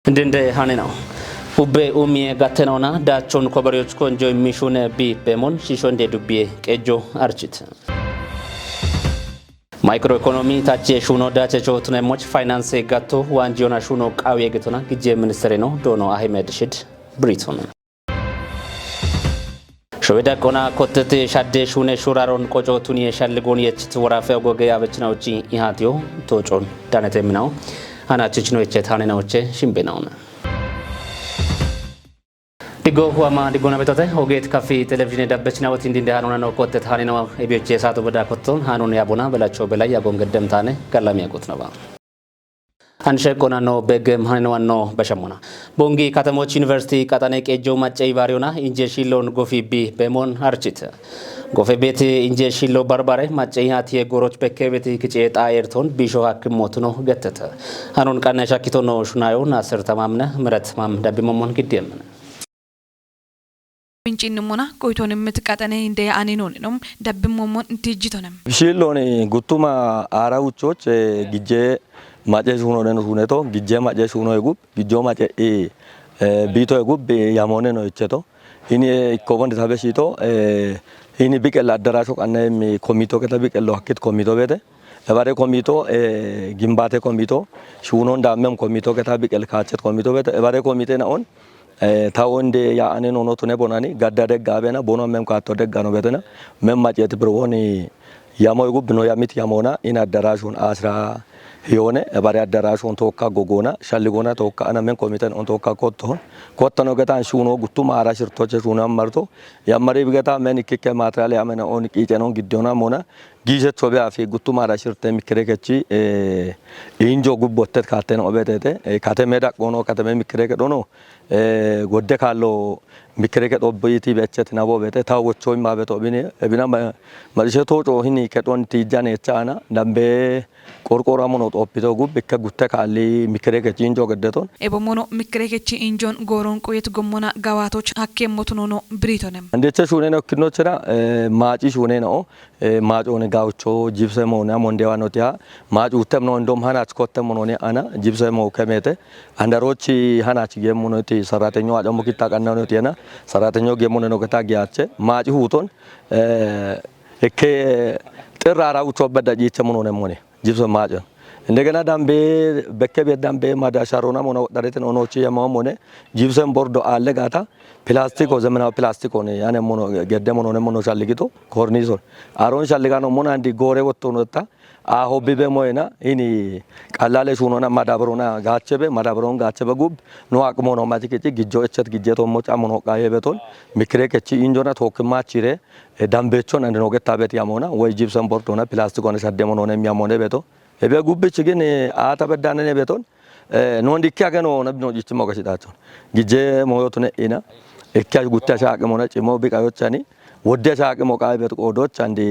Ndende hanena ube umie gatenona dachon kobariyoch konjo mishune bi pemon shishonde dubie kejo archit Microeconomy tache shuno dache chotune moch finance gato wanjiona shuno qawiye getona gije minister no dono Ahmed Shid Briton Showeda kona kotete shadde shune shuraron qojo tuni shalgon yechit warafe goge yabechna uchi ihatio tochon danete minao ana chichno echetane na uche shimbenauna Digo huama digona betote oget kafi television dabbechna wati ndinde hanona no kotet hanina ebiyoche saatu bada kotton hanun yabona belacho belay yagongedem tane kallam yakotnaba Anshe kona no begem hanino no bashamona Bongi Katamoch University katane kejo mache ibariona inje shilon gofi bi bemon archit Gofe beti inje shilo barbare mache hatie goroch bekke beti kiche ayrton bisho hakimotuno geteta hanun kanne shakitono shunayo nasir tamamne mret mam dabimomon kidem Minchinnumona koytonim mitqatane inde aninonum dabbimomon tijitonem Shiloni gutuma arauchoch gije Maje suno neno suneto gije maje suno egub gijo maje bito egub yamone no icheto ini kobon tabe shito ini bikel adarasho kanne mi komito keta bikel lo hakit komito bete ebare komito gimbate komito suno ndamem komito keta bikel kachet komito bete ebare komite na on tawonde ya ane no tune bonani gaddade gabena bono mem ka to de gano betena mem maje te browoni yamo egub no yamit yamona ina adarashon asra Yone, ebare adarashon tokka gogona, shaligona tokka anamen komiten on tokka kottono geta shuno gutuma arashir toche shuna marto, yammari bigeta men ikke material yamena on kitenon giddona mona, gijet sobe afi gutuma arashir te mikrekechi injo gubbotet katen obetete, katemeda gono kateme mikreke dono, godde kallo mikreke obbiti bechet nabo bete tawocho mabeto bine ebina marishe tojo hini keton tijane chana dambe qorqora mono opito gub bekka gutta kalli mikreke injo gaddeton ebomono mikreke injon goron qoyet gomona gawatoch hakke motunono britonem andeche shune no kinno chera maaci shune no maajone gawcho jibse mo na mondewa notia maaju temno ndom hanach kotte monone ana jibse mo kemete andarochi hanach gemonoti saratenyo adamo kitta kannano tiena saratenyo gemono keta giache maaci huton ekke terara ucho bedda jiche monone mone jibse maajo እንደገና ዳምቤ በከቤ ዳምቤ ማዳሻሮና ሞኖ ዳሬተን ኦኖቺ ያማሞነ ጂፕሰን ቦርዶ አለ ጋታ ፕላስቲክ ዘመናዊ ፕላስቲክ ሆነ ያኔ ሞኖ ገደ ሞኖ ሞኖ ሻልጊቶ ኮርኒሶን አሮን ሻልጋ ነው ሞና አንዲ ጎሬ ወጥቶ ነውታ አሆ ቢበ ሞይና ኢኒ ቀላለ ሹኖና ማዳብሮና ማዳብሮን ጋቸበ ጉብ ነው አቅሞ ነው ማቲከቺ ግጆ እቸት ግጄቶ ሞጫ ሞኖ ቃየ በቶን ሚክሬከቺ ኢንጆና ቶክማቺሬ ዳምቤቾን አንድ ነው ገታ ቤት ያሞና ወይ ጂፕሰን ቦርዶና ፕላስቲክ ሆነ ሻደ ሞኖ ነው የሚያሞነ ቤቶ ebe gubbichi gin aata beddanene beton non dikya gano nabno jichimo gashitaton gije moyotune ina ekka gutta shaaqe mona cimo biqayochani wodde shaaqe mo qaabe bet qodoch andi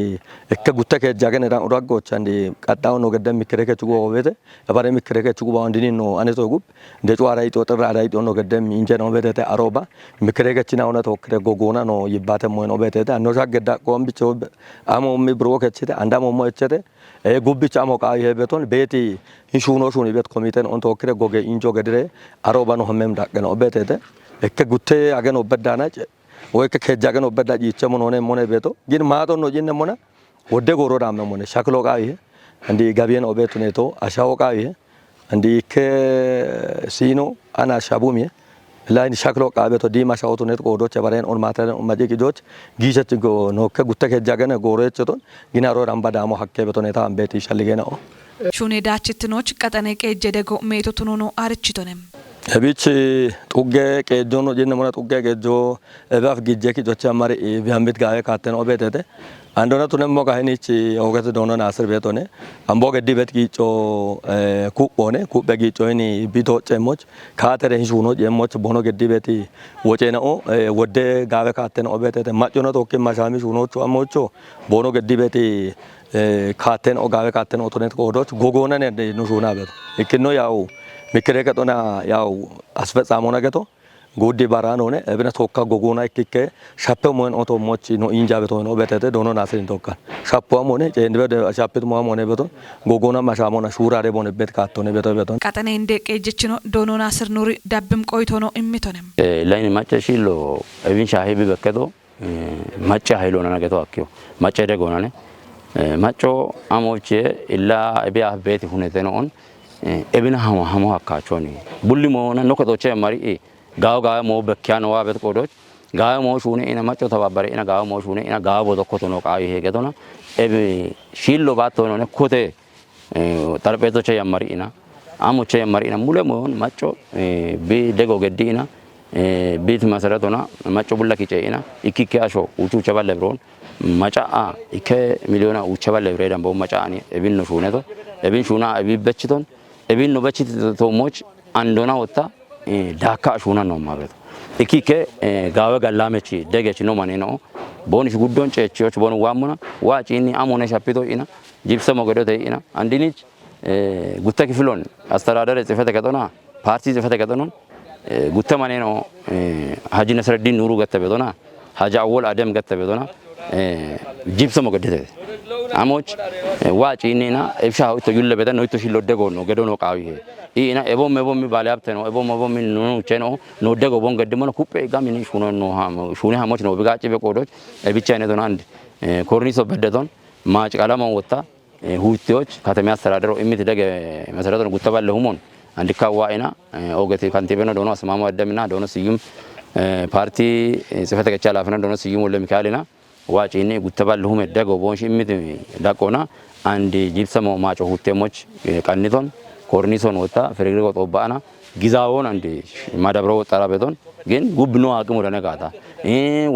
ekka gutta ke jagene ran uragoch andi qattaw no gedem mikreke chugo obete ebare mikreke chugo bandini no aneto gub de chuara ito terra dai no gedem inje no betete aroba mikreke china ona tokre gogona no yibate mo no betete anno shagedda kombicho amo mi broke chite andamo mo echete gubbicha mo qaaye beton beti inshuno shuni bet komiten on tokre goge injo gedre aroba no hamem daqqeno betete ekke gutte ageno beddana ወይ ከከጃገን ወበዳ ጂቸሞን ሆነ ሞነ ቤቶ ግን ማቶ ነው ጂነ ሞነ ወደ ጎሮ ዳም ሞነ ሻክሎ ቃይ እንዲ ጋቢየን ኦቤቱ ነቶ አሻው ቃይ እንዲ ከሲኖ አና ሻቡሚ ላይን ሻክሎ ቃቤቶ ዲማ ሻውቱ ነቶ ቆዶች ባሬን ኦን ማተን ማጂ ጊጆች ጊሸት ጎ ነው ከጉተ ከጃገን ጎሮቸቶን ግን አሮ ራምባ ዳሞ ሐከ ቤቶ ነታ አምቤት ይሻልገ ነው ሹኔ ዳችትኖች ቀጠነ ቀጀደጎ ሜቶቱኖ ነው አርችቶንም Ebichi tugge kejono jenne mona tugge kejo ebaf gijje ki jocha mari biambit gawe katen obetete andona tunem mo kahinichi ogete dono nasir betone ambo geddi bet gicho kubone kubbe gicho ni bito chemoch katere hishuno jemoch bono geddi beti wochena o wodde gawe katen obetete machono tokke mashami shuno cho amocho bono geddi beti katen o gawe katen otonet kodoch gogona ne nushuna bet ikino yaw mikreke tona yaw asfetsamona geto ጎዴ ባራን ሆነ እብነ ቶካ ጎጎና ይክከ ሻፔው ሞን ኦቶሞች ነው ኢንጃ ቤቶ ነው በተተ ዶኖ ናሰን ቶካ ሻፔው ሆነ ጀንድ በደ ሻፔት ሞም ሆነ ቤቶ ጎጎና ማሻሞና ሹራሬ ቦነ ቤት ካቶነ ቤቶ ቤቶ ቀጠኔ እንደቀ ጀችኖ ዶኖ ናስር ኑሪ ዳብም ቆይቶ ነው እሚቶንም ላይን ማጨሺሎ እብን ሻሂቢ በከቶ ማጨ ኃይሎና ነገቶ አክዮ ማጨ ደጎናኔ ማጮ አሞቼ ኢላ እቢያ ቤት ሁኔተ ነውን እብነ ሀሞ አካቾኒ ቡሊ ሞና ነከቶቼ ማሪ ጋው ጋው ሞ በኪያ ነው አበት ቆዶች ጋው ሞ ሹኔ እና ማጮ ተባበረ እና ጋው ሞ ሹኔ እና ጋው ቦተኮቶ ነው ቃይ ሄገቶና እብ ሺሎ ባቶ ነው ኮቴ ጠረጴቶቼ ያማሪ እና አሞቼ ያማሪ እና ሙለ ሞን ማጮ ቢ ደጎ ገዲና ቤት መሰረቶና ማጮ ቡላ ኪጨይና ኢኪኪ አሾ ውቹ ቸባለ ብሮን ማጫአ ኢከ ሚሊዮና ውቹ ቸባለ ብሬ ደምቦ ማጫአኒ እብን ነው ሹኔቶ እብን ሹና እቢ በችቶን እብን ነው በችት ቶሞች አንዶና ወጣ ዳካ ሹና ነው ማለት ኢኪከ ጋወ ጋላመቺ ደገች ነው ማኔ ነው ቦንሽ ጉዶን ጨቺዎች ቦን ዋሙና ዋጪኒ አሞነ ሻፒቶ ኢና ጂፕሰ ሞገዶተ ኢና አንዲኒች ጉተ ክፍሎን አስተዳደር ጽፈተ ከቶና ፓርቲ ጽፈተ ከቶኖን ጉተ ማኔ ነው ሀጂ ነስረዲን ኑሩ ገተበቶና ሀጂ አወል አደም ገተበቶና ጂፕሰ ሞገዶተ አሞች ዋጪኒና እብሻው ተዩለ በተ ነው ተሽሎ ደጎ ነው ገዶ ነው ቃዊ ኢና ኤቦም ባለሀብት ነው ኤቦም ነው ቸኖ ነው ደጎ ቦን ገድሞ ነው ኩፔ ጋሚኒ ሹኖ ነው ሹኔ ሀሞች ነው ብጋጭ በቆዶች ብቻ አይነት ነው አንድ ኮርኒሶ በደቶን ማጭ ቀለማው ወጣ ሁቲዎች ከተማ አስተዳደሩ እሚት ደገ መሰረቱ ነው ጉተባለ ሁሞን አንድ ካዋይና ኦገቴ ካንቲቤኖ ዶኖ አስማማ አደምና ዶኖ ስዩም ፓርቲ ጽፈተ ከቻላ አፍና ዶኖ ስዩም ወለ ሚካኤልና ዋጪኒ ጉተባለ ሁመ ደጎ ቦንሽ እሚት ዳቆና አንድ ጂፕሰሞ ማጮ ሁቴሞች ቀንቶን ኮርኒሶን ወጣ ፍሬግሪጎ ጦባና ጊዛውን አንድ ማዳብሮ ወጣራ ቤቶን ግን ጉብኖ አቅም ወደ ነጋታ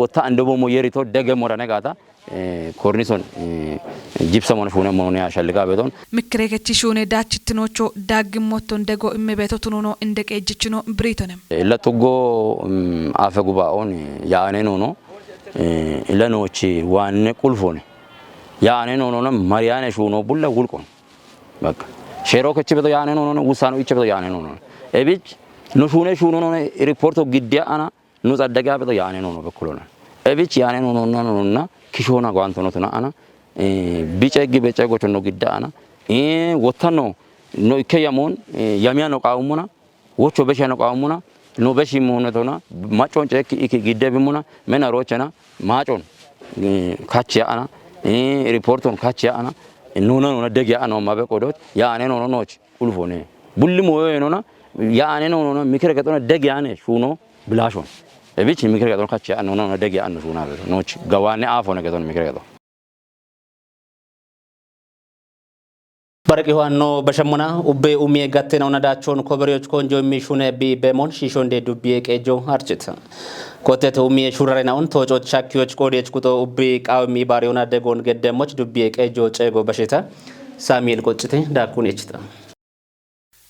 ወጣ እንደቦሞ የሪቶ ደገም ወደ ነጋታ ኮርኒሶን ጂፕሰሞን ሹነ ሞኖ ያሻልጋ ቤቶን ምክሬከቺ ሹኔ ዳችትኖቾ ዳግሞቶን ደጎ እመቤቶቱኖ ነው እንደቀጅችኖ ብሪቶንም ለጥጎ አፈ ጉባኦን ያኔ ነው ለኖቺ ዋነ ቁልፎን ያኔ ነው ማሪያኔ ሹኖ ቡለ ጉልቆን በቃ ሼሮ ከቺ ቤቶ ያኔ ነው ውሳኑ ይቺ ቤቶ ያኔ ነው እቢች ነው ሹኖ ነው ሪፖርቶ ግዲያ አና ነው ጸደጋ ቤቶ ያኔ ነው በኩሎና እቢች ያኔ ነውና ኪሾና ጓንቶ ነው ተናአና ቢጨግ በጨጎች ነው ግዳአና ወተኖ ነው ይከያሞን ያሚያ ነው ቃውሙና ወቾ በሻ ነው ቃውሙና ነው በሺ ሞነቶና ማጮን ጨክ ኢክ ግደብሙና መናሮቸና ማጮን ካቺያና ሪፖርቶን ካቺያና ኖና ነው ደጊያ ነው ማበቆዶት ያኔ ነው ኖች ኡልፎኔ ቡልሞ ወይኖና ያኔ ነው ምክረ ከጦና ደጊያኔ ሹኖ ብላሾን እቢች ምክረ ከጦና ካቺያ ነው ደጊያ ነው ሹና ኖች ገዋኔ አፎ ነገቶን ምክረ ከጦ barqi hoanno bashamuna ubbe umie gatte na nadaachon koberioch konjo mishune bi bemon shishonde dubbiye qejo archita kotet umie shurare naun tojoch shakyoch kodech kuto ubbi qawmi bariona degon geddemoch dubbiye qejo cego basheta samuel qochite dakun echita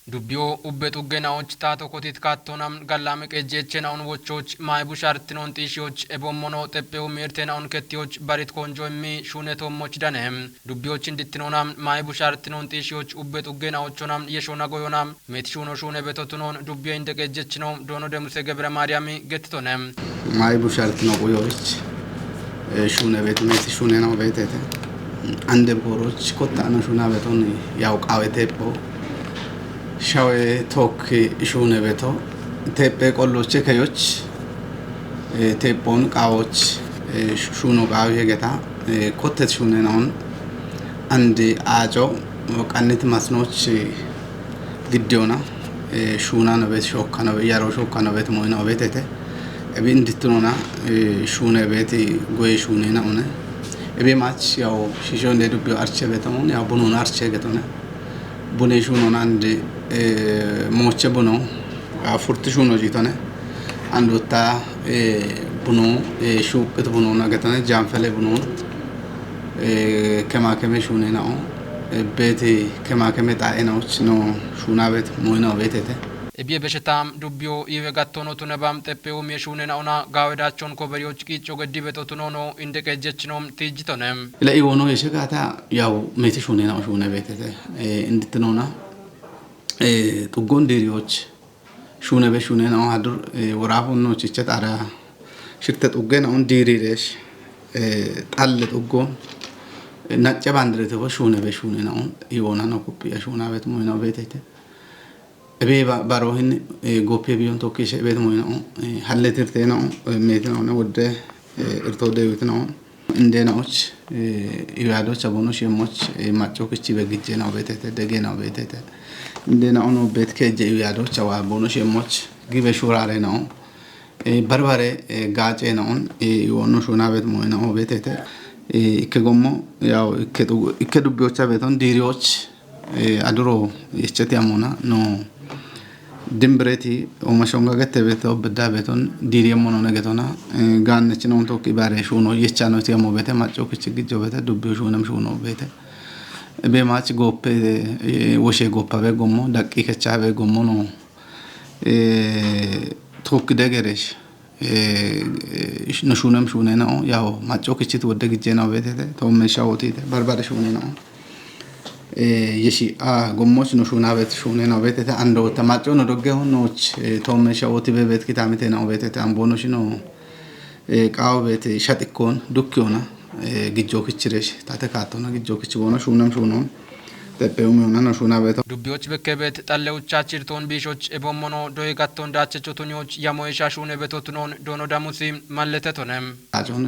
ዱቢዮ ኡበቱ ገናዎች ታቶ ኮቲት ካቶናም ጋላም ቀጀቸናውን ወቾች ማይቡሽ አርትኖን ጢሺዎች ኤቦሞኖ ጠጴው ሜርቴናውን ከቲዎች ባሪት ኮንጆሚ ሹኔቶሞች ዳነም ዱቢዎች እንድትኖናም ማይቡሽ አርትኖን ጢሺዎች ኡበቱ ገናዎቹናም የሾና ጎዮናም ሜትሹኖ ሹኔ በቶቱኖን ዱቢዮ እንደቀጀች ነው ዶኖ ደሙሴ ገብረ ማርያም ገትቶነም ማይቡሽ አርትኖ ጎዮች ሹኔ ቤት ሜት ሹኔ ነው ቤቴተ አንደ ቦሮች ኮታና ሹና ቤቶን ያው ቃዌቴፖ ሻዌ ቶክ ሹኔ ቤቶ ቴፔ ቆሎቼ ከዮች ቴፖን ቃዎች ሹኖ ቃው የገታ ኮተት ሹኔ ነው አንድ አጆ ቀንት ማስኖች ግዲዮና ሹና ነው ቤት ሾካ ነው ያሮ ሾካ ነው ቤት ሞይና ቤቴተ እቢ እንድትኖና ሹኔ ቤት ጎይ ሹኔ ነው እቢ ማች ያው ሺሾ እንደ ዱቢዮ አርቼ ቤተሞን ያው ቡኖና አርቼ ገቶና ቡኔ ሹኖ አንድ ሞቼ ቡኖ አፉርት ሹኖ ጂቶነ አንድ ወጣ ቡኖ ሹቅት ቡኖ ነገተነ ጃንፈለ ቡኖ ከማከመ ሹኔ ነው ቤቴ ከማከመ ጣኤናዎች ነው ሹና ቤት ሞይናው ቤቴተ እቢየ በሽታም ዱቢዮ ይወጋቶኖ ቱነባም ጠጴው የሹኔ ነውና ጋወዳቸውን ኮበሪዎች ቂጮ ገዲ በቶቱኖ ነው እንደቀጀች ነው ትጅቶነም ለኢዎኖ የሸጋታ ያው ሜት ሹኔ ነው ሹኔ ቤቴተ እንድትኖና ጥጎን ዲሪዎች شونه بشونه نو هادر ورافون نو تشت على شركة أوجين أون ديريش تعلت أوجون نتجا باندرته وشونه بشونه نو يونا نو كوبي شونه بيت موينا بيتته أبي باروهن غوبي بيون توكيش بيت موينا حلترتنا ميتنا نوده ارتوده بيتنا عندنا أوش يوادو شابونو شيموش ماتشو كشتي بيجينا بيتته دجينا بيتته عندنا أنو بيت كجي يوادو شوابونو شيموش جيب شورا علينا بربره گاچه نون يوانو شونا بيت موينا بيتته إكجمو ياو إكدو بيوتشا بيتون ديريوش أدرو يشتي أمونا نو دمبرتي ومشونغا جت بيتو بدا بيتون ديريمونو نجتونا غان نشنون تو كبار شونو يشانو تيامو بيته ماتشو كشجي جو بيته دبيو شونم شونو بيته بماتش غوبه وشي غوبا بغمو دقيقه چا بغمو نو توك دغرش نشونم شوننا ياو ماتشو كشيت ودغ جينا بيته تو مشاوتي بربر شوننا يشي غموش نشونا بيت شونه نوبيت اندو تماچو ندوگه نوچ توم شاوتي بيت كتامته نوبيت امبونوش نو قاو بيت شاتيكون دوكيونا گيجو كچرش تاتكاتونا گيجو كچونا شونم شونون تپيومنا نشونا بيت ዱቢዎች በከበት ጠለውቻችርቶን ቢሾች ኤቦሞኖ ዶይጋቶን ዳቸቾቶኞች ያሞይሻ ሹነ በቶትኖን ዶኖ ዳሙሲም ማለተቶነም አጆን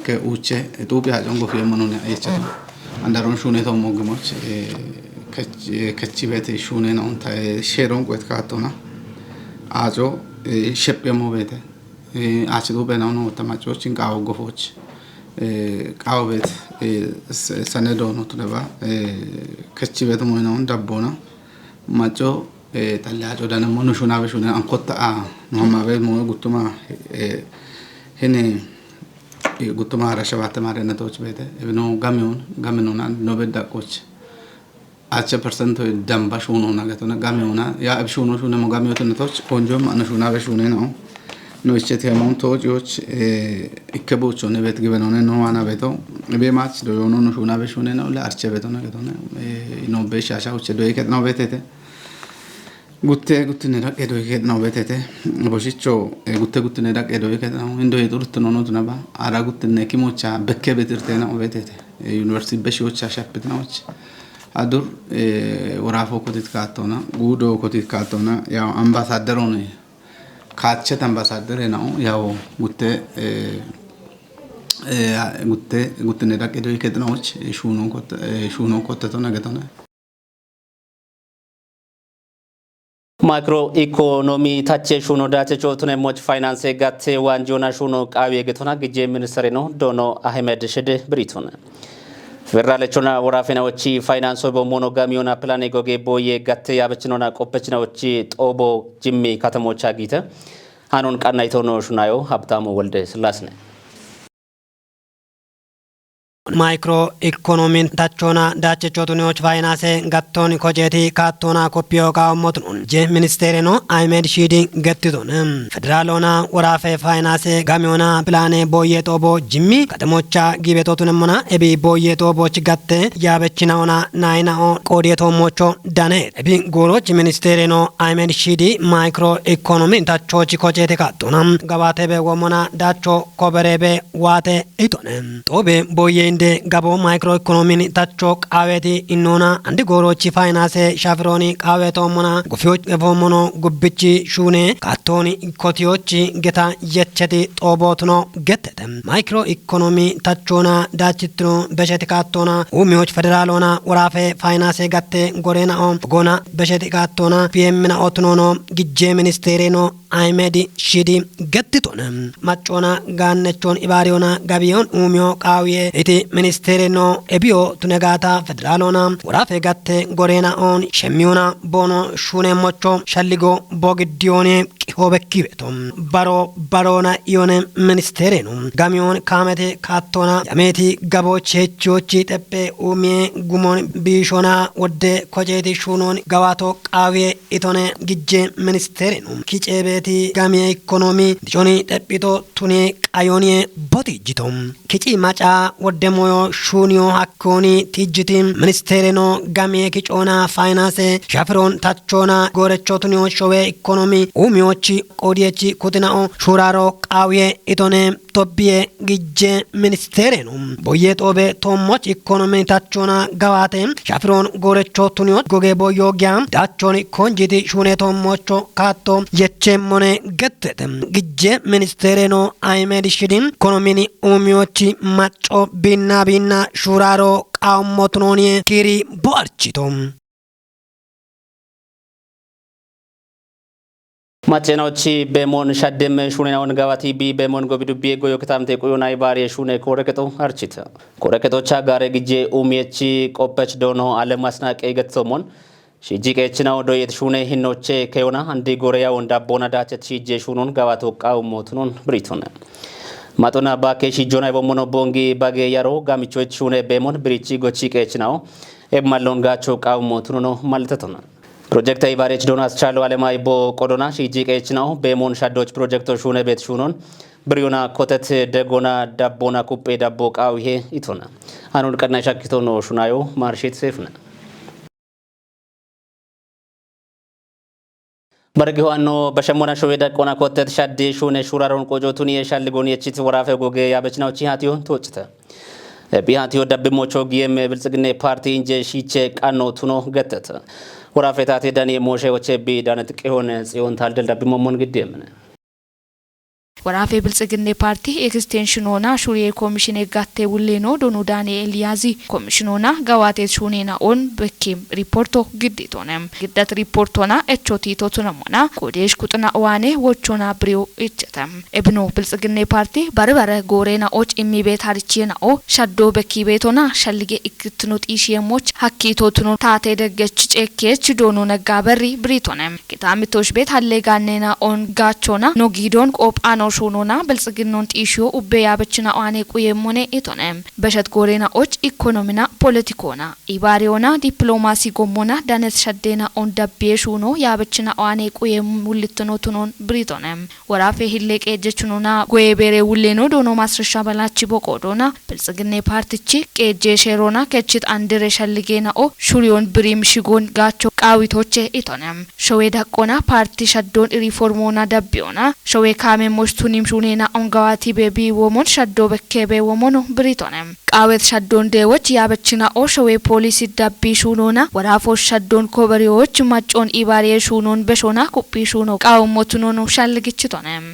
ከኡቼ ኢትዮጵያ ጆን ጎፊየሞኖ አይቻ አንዳሮን ሹኔ ተው ሞግሞች ከቺ ቤት ሹኔ ነው ታይ ሼሮን ቆት ካቶና አጆ ሸጴሞ ቤት አችዶ በናው ነው ተማቾችን ቃው ጎፎች ቃው ቤት ሰነዶ ነው ተባ ከቺ ቤት ሞይ ነው ዳቦና ማጮ ተላጆ ዳነ ሞኑ ሹና በሹና አንቆጣ ነው ማበል ሞ ጉቱማ ሄኔ ጉቱማ ረሸባተ ማረነቶች ቤተ እብኖ ጋሚዮን ነው በዳቆች አቸ ፐርሰንት ደምባሽ ሆኖ ነገተና ጋሚዮና ያ እብሹኖ ሹነ ጋሚዮትነቶች ቆንጆም አነሹና በሹነ ነው ነው እቸት ያሞንቶጆች ኢከቦቾ ነው ቤት ግበነው ነው ዋና ቤቶ በማች ዶዮኖ ነው ሹና በሹነ ነው ለአርቸ ቤቶ ነገተና ነው በሻሻዎች ዶይከት ነው ቤተተ ጉቴ ነዳቅ ዶይከት ነው ቤተተ ቦሽቾ ጉቴ ነዳቅ ዶይከት ነው እንዶ የጡርት ነው ነው ተናባ አራ ጉቴ ነኪሞቻ በከ ቤትርተ ነው ቤተተ ዩኒቨርሲቲ በሺዎች አሻፕት ነውች አዱር ወራፎ ኮቲት ካቶና ጉዶ ኮቲት ካቶና ያው አምባሳደር ሆነ ካቸት አምባሳደር ነው ያው ጉቴ ነዳቅ ዶይከት ነውች ሹኖ ኮተቶ ነገተና ማክሮ ኢኮኖሚ ታቼ ሹኖ ዳቼ ቾቱን ሞች ፋይናንስ ጋቴ ዋንጆና ሹኖ ቃዊ ገቶና ግጄ ሚኒስትር ነው ዶኖ አህመድ ሽድ ብሪቱን ፌደራለቾና ወራፌናዎቺ ፋይናንስ በሞኖ ጋሚዮና ፕላኔ ጎጌ ቦዬ ጋቴ ያበችኖና ቆপችናዎቺ ጦቦ ጅሚ ከተሞቻ ጊተ አኑን ቃናይቶ ነው ሹናዮ ሀብታሙ ወልደ ስላስነ ማይክሮ ኢኮኖሚን ታቾና ዳቸቾቱኒዎች ፋይናንስ ጋቶን ኮጄቲ ካቶና ኮፒዮ ካሞቱን ጀ ሚኒስቴር ነው አይሜድ ሺዲ ገትቶን ፌደራሎና ወራፌ ፋይናንስ ጋሚዮና ፕላኔ ቦዬ ጦቦ ጅሚ ከተሞቻ ጊቤቶቱንምና ኤቢ ቦዬ ጦቦች ጋቴ ያበችናውና ናይናኦ ቆዴቶ ሞቾ ዳኔ ኤቢ ጎሮች ሚኒስቴር ነው አይሜድ ሺዲ ማይክሮ ኢኮኖሚን ታቾች ኮጄቲ ካቶና ገባቴ በወሞና ዳቾ ኮበሬቤ ዋቴ ኢቶነ ጦቤ ቦዬ እንደ ጋቦ ማይክሮ ኢኮኖሚን ታቾ ቃዌቲ ኢኖና አንድ ጎሮች ፋይናንስ ሻፍሮኒ ቃዌቶ ሞና ጉፊዎች ገፎሞኖ ጉብቺ ሹኔ ካቶኒ ኮቲዎች ገታ የቸቲ ጦቦትኖ ገተተ ማይክሮ ኢኮኖሚ ታቾና ዳችትኖ በሸቲ ካቶና ኡሚዎች ፌደራሎና ወራፌ ፋይናንስ ጋቴ ጎሬናኦ ጎና በሸቲ ካቶና ፒኤምና ኦትኖኖ ግጄ ሚኒስቴሬኖ አይሜዲ ሺዲ ገትቶነ ማጮና ጋነቾን ኢባሪዮና ጋቢዮን ኡሚዮ ቃዊዬ እቲ ሚኒስቴሬኖ ኤቢዮ ቱነጋታ ፌደራሎና ወራፌ ጋቴ ጎሬናኦን ሸሚዮና ቦኖ ሹኔ ሞቾ ሸሊጎ ቦግዲዮኔ ሆበኪ ቤቶም ባሮና የሆነ ሚኒስቴር ነው ጋሚዮን ካመቴ ካቶና ያሜቲ ገቦች ሄቾች ጠጴ ኡሜ ጉሞን ቢሾና ወደ ኮጄቲ ሹኖን ገዋቶ ቃዌ ኢቶነ ግጄ ሚኒስቴር ነው ኪጬ ቤቲ ጋሚ ኢኮኖሚ ዲጆኒ ጠጲቶ ቱኔ ቃዮኒ ቦቲጅቶም ኪጪ ማጫ ወደ ሞዮ ሹኒዮ አኮኒ ቲጅቲ ሚኒስቴር ነው ጋሚ ኪጮና ፋይናንስ ሻፍሮን ታቾና ጎረቾ ቱኒዮ ሾዌ ኢኮኖሚ ኡሚዮች ቆዲየች ኩትናኦ ሹራሮ ቃዌ ኢቶነ ቶቢዬ ግጄ ሚኒስቴር ነው ቦዬ ጦቤ ቶሞች ኢኮኖሚ ታቾና ገዋቴ ሻፍሮን ጎረቾ ቱኒዮ ጎጌ ቦዮጊያ ዳቾኒ ኮንጂቲ ሹኔ ቶሞቾ ካቶ የቼሞኔ ገተተ ግጄ ሚኒስቴር ነው አይሜድ ሽዲን ኢኮኖሚኒ ኡሚዮች ማጮ ቢና ሹራሮ ቃውሞትኖኒ ኪሪ ቦአርቺቶም ማጨናዎች በሞን ሻደም ሹኔናውን ጋባቲ ቢ በሞን ጎቢዱቢ ጎዮ ከታምቴ ቆዮና ይባሪ ሹኔ ኮረከቶ አርቺታ ኮረከቶቻ ጋር ግጄ ኡሚየቺ ቆፐች ዶኖ አለማስናቀ ገተሞን ሺጂቄችናው ዶየት ሹኔ ሂኖቼ ከዮና አንዲ ጎሪያው እንዳቦና ዳቸት ሺጄ ሹኑን ጋባቶ ቃውሞቱን ብሪቶነ ማቶና ባኬ ሺጆና በሞኖ ቦንጊ ባጌ ያሮ ጋሚቾች ሹኔ በሞን ብሪቺ ጎቺቄችናው ኤማሎን ጋቾ ቃውሞቱን ነው ማለተቶና ፕሮጀክት አይባሬች ዶናስ ቻሎ አለማይ ቦ ቆዶና ሺጂቄችናው በሞን ሻዶች ፕሮጀክቶች ሹኔ ቤት ሹኑን ብሪዮና ኮተት ደጎና ዳቦና ኩጴ ዳቦ ቃው ይሄ ኢቶና አኑን ቀና ሻኪቶ ነው ሹናዮ ማርሼት ሴፍና በርግዋኖ በሸሞና ሾዌዳ ቆና ኮተት ሻዴ ሹኔ ሹራሮን ቆጆቱን የሻልጎን የቺት ወራፈ ጎጌ ያበችናው ቺሃቲዮ ተወጭተ ቢሃቲዮ ደብሞቾ ጊየም ብልጽግና ፓርቲ እንጀ ሺቼ ቃኖ ቱኖ ገተተ ወራፈታቴ ዳኒ ሞሼ ወቼ ቢ ዳነት ቂሆነ ጽዮን ታልደል ደብሞሞን ግዴምን ወራፌ ብልጽግና ፓርቲ ኤክስቴንሽኖና ሹሪ ኮሚሽን ጋቴ ውሌኖ ዶኑ ዳንኤል ያዚ ኮሚሽኖና ጋዋቴ ሹኔና ኦን በኪም ሪፖርቶ ግዴቶነም ግዳት ሪፖርቶና ኤቾቲ ቶቱነሞና ኮዴሽ ኩጥና ዋኔ ወቾና ብሪዮ እጨተም እብኖ ብልጽግና ፓርቲ ባረባረ ጎሬና ኦጭ ኢሚቤት አርቺና ኦ ሻዶ በኪ ቤቶና ሻልጌ ኢክትኑት ኢሽየሞች ሀኪ ቶቱኖ ታቴ ደገች ጨኬች ዶኑ ነጋበሪ ብሪቶነም ኪታሚቶሽ ቤት አለጋኔና ኦን ጋቾና ኖጊዶን ቆጳኖ ሹኖና ብልጽግናውን ጢሽዮ ኡቤ ያበችና ዋኔ ቁየሞኔ ኢቶነም በሸት ጎሬና ኦጭ ኢኮኖሚና ፖለቲኮና ኢባሪዮና ዲፕሎማሲ ጎሞና ዳነት ሸዴና ኦን ደቤ ሹኖ ያበችና ዋኔ ቁየም ውልትኖቱኖን ብሪቶነም ወራፌ ሂሌቅ ኤጀችኑና ጎየቤሬ ውሌኖ ዶኖ ማስረሻ በላቺ ቦቆዶና ብልጽግና ፓርቲቺ ቄጄ ሼሮና ከቺት አንድሬ ሸልጌና ኦ ሹሪዮን ብሪም ሽጎን ጋቾ ቃዊቶቼ ኢቶነም ሾዌ ዳቆና ፓርቲ ሸዶን ሪፎርሞና ደቤዮና ሾዌ ካሜሞች ቱኒም ሹኔና ኦንጋዋቲ ቤቢ ወሞን ሻዶ በከቤ ወሞኖ ብሪቶነም ቃዌት ሻዶን ደዎች ያበችና ኦ ሾዌ ፖሊሲ ዳቢ ሹኖና ወራፎ ሻዶን ኮበሪዎች ማጮን ኢባሪ ሹኖን በሾና ኩጲ ሹኖ ቃውሞቱኖ ሻልግችቶነም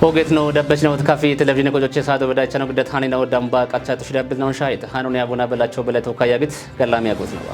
ሆጌት ነው ደበች ነው ተካፊ ቴሌቪዥን ቆጆቼ ሳዶ በዳቻ ነው ግደት ሃኒ ነው ዳምባ ቃቻ ተሽዳብት ነው ሻይት ሃኑን ያቡና በላቸው በለተው ካያግት ገላሚ ያጎት ነው